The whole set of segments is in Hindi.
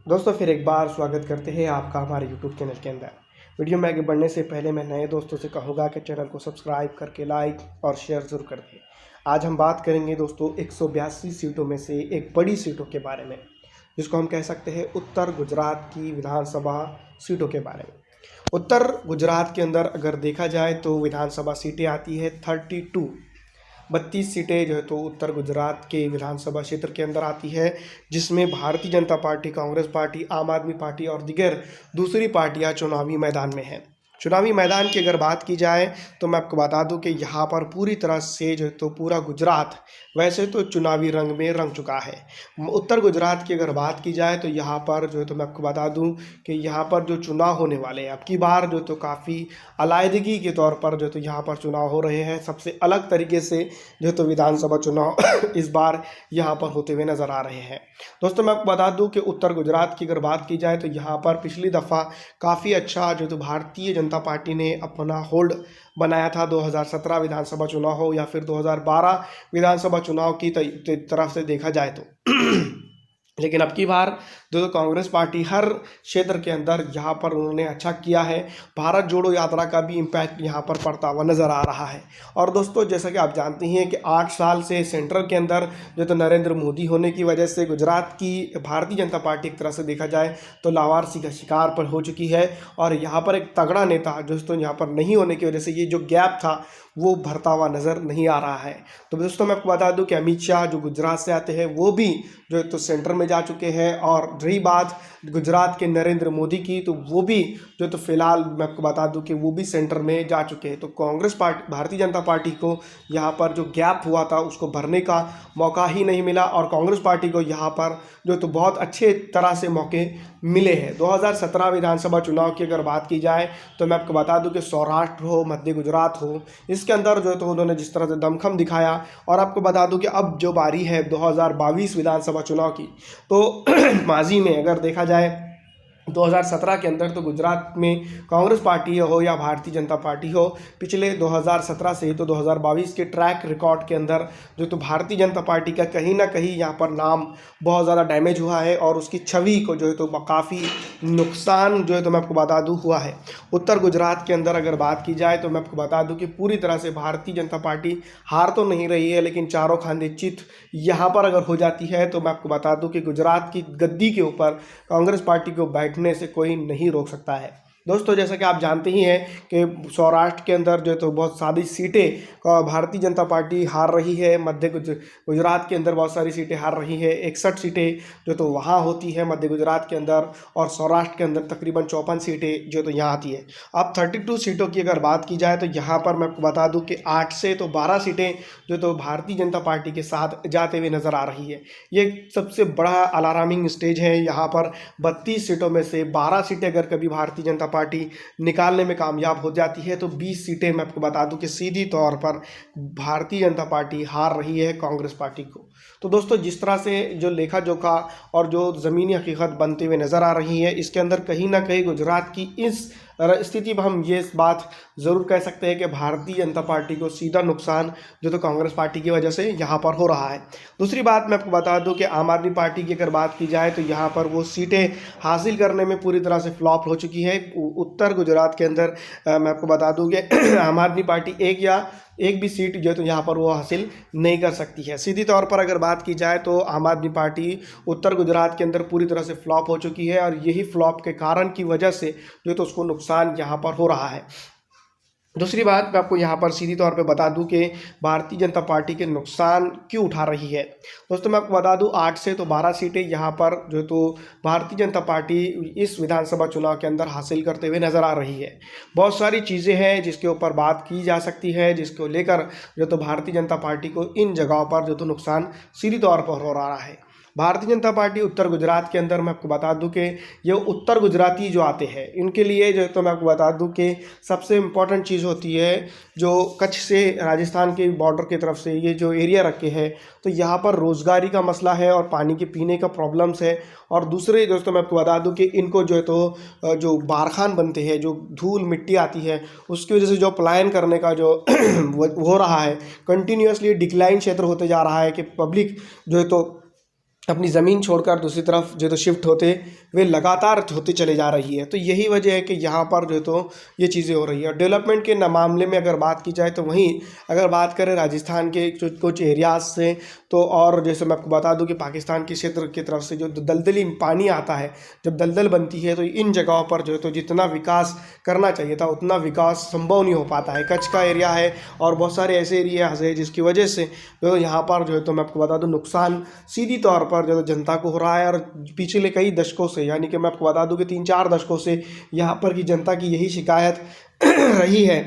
दोस्तों फिर एक बार स्वागत करते हैं आपका हमारे यूट्यूब चैनल के अंदर। वीडियो में आगे बढ़ने से पहले मैं नए दोस्तों से कहूँगा कि चैनल को सब्सक्राइब करके लाइक और शेयर ज़रूर कर दें। आज हम बात करेंगे दोस्तों 182 सीटों में से एक बड़ी सीटों के बारे में, जिसको हम कह सकते हैं उत्तर गुजरात की विधानसभा सीटों के बारे में। उत्तर गुजरात के अंदर अगर देखा जाए तो विधानसभा सीटें आती है 32 सीटें जो है तो उत्तर गुजरात के विधानसभा क्षेत्र के अंदर आती है, जिसमें भारतीय जनता पार्टी, कांग्रेस पार्टी, आम आदमी पार्टी और दीगर दूसरी पार्टियां चुनावी मैदान में हैं। चुनावी मैदान की अगर बात की जाए तो मैं आपको बता दूं कि यहाँ पर पूरी तरह से जो है तो पूरा गुजरात वैसे तो चुनावी रंग में रंग चुका है। उत्तर गुजरात की अगर बात की जाए तो यहाँ पर जो है तो मैं आपको बता दूं कि यहाँ पर जो चुनाव होने वाले हैं अब की बार जो तो काफ़ी अलायदगी के तौर पर जो तो यहाँ पर चुनाव हो रहे हैं। सबसे अलग तरीके से जो तो विधानसभा चुनाव इस बार यहाँ पर होते हुए नज़र आ रहे हैं। दोस्तों मैं आपको बता दूं कि उत्तर गुजरात की अगर बात की जाए तो यहाँ पर पिछली दफ़ा काफ़ी अच्छा जो तो भारतीय जनता पार्टी ने अपना होल्ड बनाया था। 2017 विधानसभा चुनाव हो या फिर 2012 विधानसभा चुनाव की तरफ से देखा जाए तो लेकिन अब की बार जो कांग्रेस पार्टी हर क्षेत्र के अंदर यहाँ पर उन्होंने अच्छा किया है। भारत जोड़ो यात्रा का भी इम्पैक्ट यहाँ पर पड़ता हुआ नज़र आ रहा है। और दोस्तों जैसा कि आप जानते हैं कि 8 साल से सेंट्रल के अंदर जो तो नरेंद्र मोदी होने की वजह से गुजरात की भारतीय जनता पार्टी एक तरह से देखा जाए तो लावारसी का शिकार पर हो चुकी है। और यहाँ पर एक तगड़ा नेता दोस्तों यहाँ पर नहीं होने की वजह से ये जो गैप था वो भरता हुआ नज़र नहीं आ रहा है। तो दोस्तों मैं आपको बता दूं कि अमित शाह जो गुजरात से आते हैं वो भी जो है तो सेंटर में जा चुके हैं। और रही बात गुजरात के नरेंद्र मोदी की तो वो भी जो तो फिलहाल मैं आपको बता दूं कि वो भी सेंटर में जा चुके हैं। तो कांग्रेस पार्टी, भारतीय जनता पार्टी को यहाँ पर जो गैप हुआ था उसको भरने का मौका ही नहीं मिला और कांग्रेस पार्टी को यहाँ पर जो तो बहुत अच्छे तरह से मौके मिले हैं। 2017 विधानसभा चुनाव की अगर बात की जाए तो मैं आपको बता दूं कि सौराष्ट्र हो, मध्य गुजरात हो, इसके अंदर जो है तो उन्होंने जिस तरह से दमखम दिखाया। और आपको बता दूं कि अब जो बारी है 2022 विधानसभा चुनाव की तो माजी में अगर देखा जाए 2017 के अंदर तो गुजरात में कांग्रेस पार्टी हो या भारतीय जनता पार्टी हो, पिछले 2017 से तो 2022 के ट्रैक रिकॉर्ड के अंदर जो तो भारतीय जनता पार्टी का कहीं ना कहीं यहाँ पर नाम बहुत ज़्यादा डैमेज हुआ है और उसकी छवि को जो है तो काफ़ी नुकसान जो है तो मैं आपको बता दूँ हुआ है। उत्तर गुजरात के अंदर अगर बात की जाए तो मैं आपको बता दूँ कि पूरी तरह से भारतीय जनता पार्टी हार तो नहीं रही है, लेकिन चारों खाने चित यहाँ पर अगर हो जाती है तो मैं आपको बता दूँ कि गुजरात की गद्दी के ऊपर कांग्रेस पार्टी को बैठने से कोई नहीं रोक सकता है। दोस्तों जैसा कि आप जानते ही हैं कि सौराष्ट्र के अंदर जो तो बहुत सारी सीटें भारतीय जनता पार्टी हार रही है। मध्य गुजरात के अंदर बहुत सारी सीटें हार रही है। 61 सीटें जो तो वहाँ होती है मध्य गुजरात के अंदर और सौराष्ट्र के अंदर तकरीबन 54 सीटें जो तो यहाँ आती है। अब 32 सीटों की अगर बात की जाए तो यहाँ पर मैं आपको बता दूँ कि 8 से तो 12 सीटें जो तो भारतीय जनता पार्टी के साथ जाते हुए नज़र आ रही है। ये सबसे बड़ा अलार्मिंग स्टेज है। यहाँ पर 32 सीटों में से 12 सीटें अगर कभी भारतीय जनता पार्टी निकालने में कामयाब हो जाती है तो 20 सीटें मैं आपको बता दूं कि सीधी तौर पर भारतीय जनता पार्टी हार रही है कांग्रेस पार्टी को। तो दोस्तों जिस तरह से जो लेखा जोखा और जो ज़मीनी हकीकत बनते हुए नज़र आ रही है, इसके अंदर कहीं ना कहीं गुजरात की इस स्थिति पर हम ये बात ज़रूर कह सकते हैं कि भारतीय जनता पार्टी को सीधा नुकसान जो तो कांग्रेस पार्टी की वजह से यहाँ पर हो रहा है। दूसरी बात मैं आपको बता दूं कि आम आदमी पार्टी की अगर बात की जाए तो यहाँ पर वो सीटें हासिल करने में पूरी तरह से फ्लॉप हो चुकी है। उत्तर गुजरात के अंदर मैं आपको बता दूं कि आम आदमी पार्टी एक भी सीट जो तो यहाँ पर वो हासिल नहीं कर सकती है। सीधी तौर पर अगर बात की जाए तो आम आदमी पार्टी उत्तर गुजरात के अंदर पूरी तरह से फ्लॉप हो चुकी है और यही फ्लॉप के कारण की वजह से जो तो उसको नुकसान यहाँ पर हो रहा है। दूसरी बात मैं आपको यहाँ पर सीधी तौर पे बता दूं कि भारतीय जनता पार्टी के नुकसान क्यों उठा रही है। दोस्तों मैं आपको बता दूं 8 से तो 12 सीटें यहाँ पर जो तो भारतीय जनता पार्टी इस विधानसभा चुनाव के अंदर हासिल करते हुए नज़र आ रही है। बहुत सारी चीज़ें हैं जिसके ऊपर बात की जा सकती है, जिसको लेकर जो तो भारतीय जनता पार्टी को इन जगहों पर जो तो नुकसान सीधी तौर पर हो रहा है। भारतीय जनता पार्टी उत्तर गुजरात के अंदर मैं आपको बता दूं कि ये उत्तर गुजराती जो आते हैं इनके लिए जो है तो मैं आपको बता दूं कि सबसे इम्पॉर्टेंट चीज़ होती है जो कच्छ से राजस्थान के बॉर्डर की तरफ से ये जो एरिया रखे हैं तो यहाँ पर रोज़गारी का मसला है और पानी के पीने का प्रॉब्लम्स है। और दूसरे दोस्तों मैं आपको बता दूं कि इनको जो है तो जो बारखान बनते हैं, जो धूल मिट्टी आती है उसकी वजह से जो पलायन करने का जो हो रहा है, कंटिन्यूसली डिक्लाइन क्षेत्र होते जा रहा है कि पब्लिक जो है तो अपनी ज़मीन छोड़कर दूसरी तरफ जो तो शिफ्ट होते वे लगातार होते चले जा रही है। तो यही वजह है कि यहाँ पर जो तो ये चीज़ें हो रही है। और डेवलपमेंट के मामले में अगर बात की जाए तो वहीं अगर बात करें राजस्थान के कुछ एरियाज से, तो और जैसे मैं आपको बता दूं कि पाकिस्तान के क्षेत्र की तरफ से जो दलदली पानी आता है, जब दलदल बनती है तो इन जगहों पर जो है तो जितना विकास करना चाहिए था उतना विकास संभव नहीं हो पाता है। कच्छ का एरिया है और बहुत सारे ऐसे एरियाज है जिसकी वजह से जो यहाँ पर जो है तो मैं आपको बता दूं नुकसान सीधी तौर पर जो जनता को हो रहा है। और पिछले कई दशकों से, यानी कि मैं आपको बता दूं कि 3-4 दशकों से यहाँ पर की जनता की यही शिकायत रही है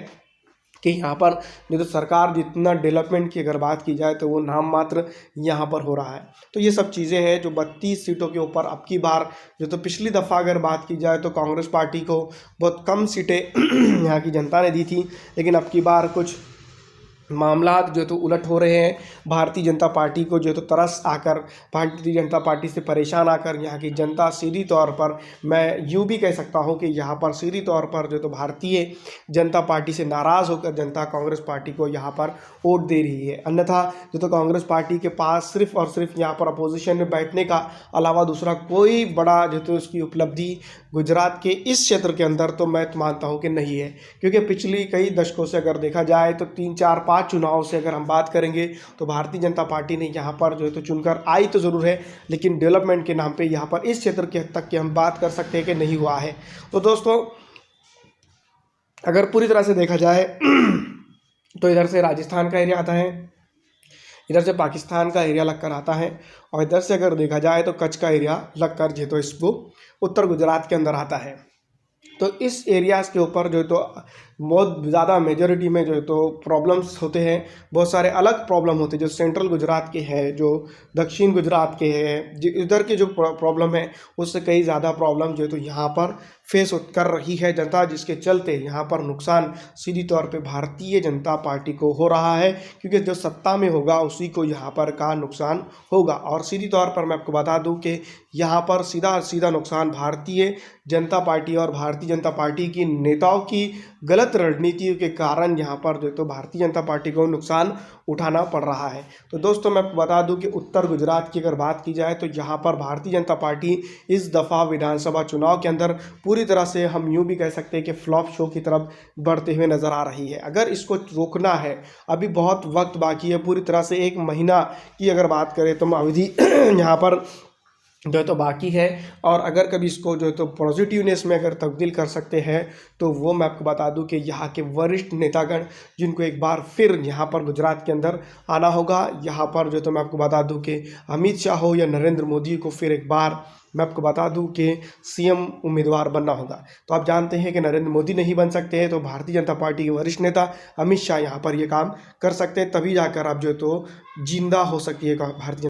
कि यहाँ पर जो तो सरकार जितना डेवलपमेंट की अगर बात की जाए तो वो नाम मात्र यहाँ पर हो रहा है। तो ये सब चीज़ें हैं जो 32 सीटों के ऊपर अब की बार जो तो पिछली दफ़ा अगर बात की जाए तो कांग्रेस पार्टी को बहुत कम सीटें यहाँ की जनता ने दी थी, लेकिन अब की बार कुछ मामला जो तो उलट हो रहे हैं। भारतीय जनता पार्टी को जो तो तरस आकर, भारतीय जनता पार्टी से परेशान आकर यहाँ की जनता सीधी तौर पर, मैं यूँ भी कह सकता हूँ कि यहाँ पर सीधी तौर पर जो तो भारतीय जनता पार्टी से नाराज़ होकर जनता कांग्रेस पार्टी को यहाँ पर वोट दे रही है। अन्यथा जो तो कांग्रेस पार्टी के पास सिर्फ और सिर्फ यहाँ पर अपोजिशन में बैठने का अलावा दूसरा कोई बड़ा जो तो उसकी उपलब्धि गुजरात के इस क्षेत्र के अंदर तो मैं मानता हूँ कि नहीं है। क्योंकि पिछली कई दशकों से अगर देखा जाए तो 3-4-5 चुनाव से अगर हम बात करेंगे तो भारतीय जनता पार्टी ने यहाँ पर जो है तो चुनकर आई तो ज़रूर है, लेकिन डेवलपमेंट के नाम पे यहाँ पर इस क्षेत्र के हद तक की हम बात कर सकते हैं कि नहीं हुआ है। तो दोस्तों अगर पूरी तरह से देखा जाए तो इधर से राजस्थान का एरिया आता है, इधर से पाकिस्तान का एरिया लगकर आता है, और इधर से अगर देखा जाए तो कच्छ का एरिया लगकर जो तो इसको उत्तर गुजरात के अंदर आता है। तो इस एरियाज़ के ऊपर जो तो बहुत ज़्यादा मेजॉरिटी में जो तो प्रॉब्लम्स होते हैं, बहुत सारे अलग प्रॉब्लम होते हैं जो सेंट्रल गुजरात के हैं, जो दक्षिण गुजरात के हैं, इधर के जो प्रॉब्लम है उससे कई ज़्यादा प्रॉब्लम जो तो यहाँ पर फेस कर रही है जनता, जिसके चलते यहाँ पर नुकसान सीधी तौर पे भारतीय जनता पार्टी को हो रहा है। क्योंकि जो सत्ता में होगा उसी को यहाँ पर का नुकसान होगा। और सीधी तौर पर मैं आपको बता दूँ कि यहाँ पर सीधा सीधा नुकसान भारतीय जनता पार्टी और भारतीय जनता पार्टी की नेताओं की गलत रणनीतियों के कारण यहाँ पर जो तो भारतीय जनता पार्टी को नुकसान उठाना पड़ रहा है। तो दोस्तों मैं आपको बता दूं कि उत्तर गुजरात की अगर बात की जाए तो यहाँ पर भारतीय जनता पार्टी इस दफ़ा विधानसभा चुनाव के अंदर पूरी तरह से हम यूँ भी कह सकते हैं कि फ्लॉप शो की तरफ बढ़ते हुए नज़र आ रही है। अगर इसको रोकना है, अभी बहुत वक्त बाकी है, पूरी तरह से 1 महीना की अगर बात करें तो अवधि यहाँ पर जो है तो बाकी है। और अगर कभी इसको जो है तो पॉजिटिवनेस में अगर तब्दील कर सकते हैं तो वो मैं आपको बता दूं कि यहाँ के वरिष्ठ नेतागण जिनको एक बार फिर यहाँ पर गुजरात के अंदर आना होगा। यहाँ पर जो तो मैं आपको बता दूं कि अमित शाह हो या नरेंद्र मोदी को फिर एक बार मैं आपको बता दूं कि सीएम उम्मीदवार बनना होगा। तो आप जानते हैं कि नरेंद्र मोदी नहीं बन सकते हैं, तो भारतीय जनता पार्टी के वरिष्ठ नेता अमित शाह यहाँ पर ये काम कर सकते हैं, तभी जाकर आप जो है तो जिंदा हो सकती है भारतीय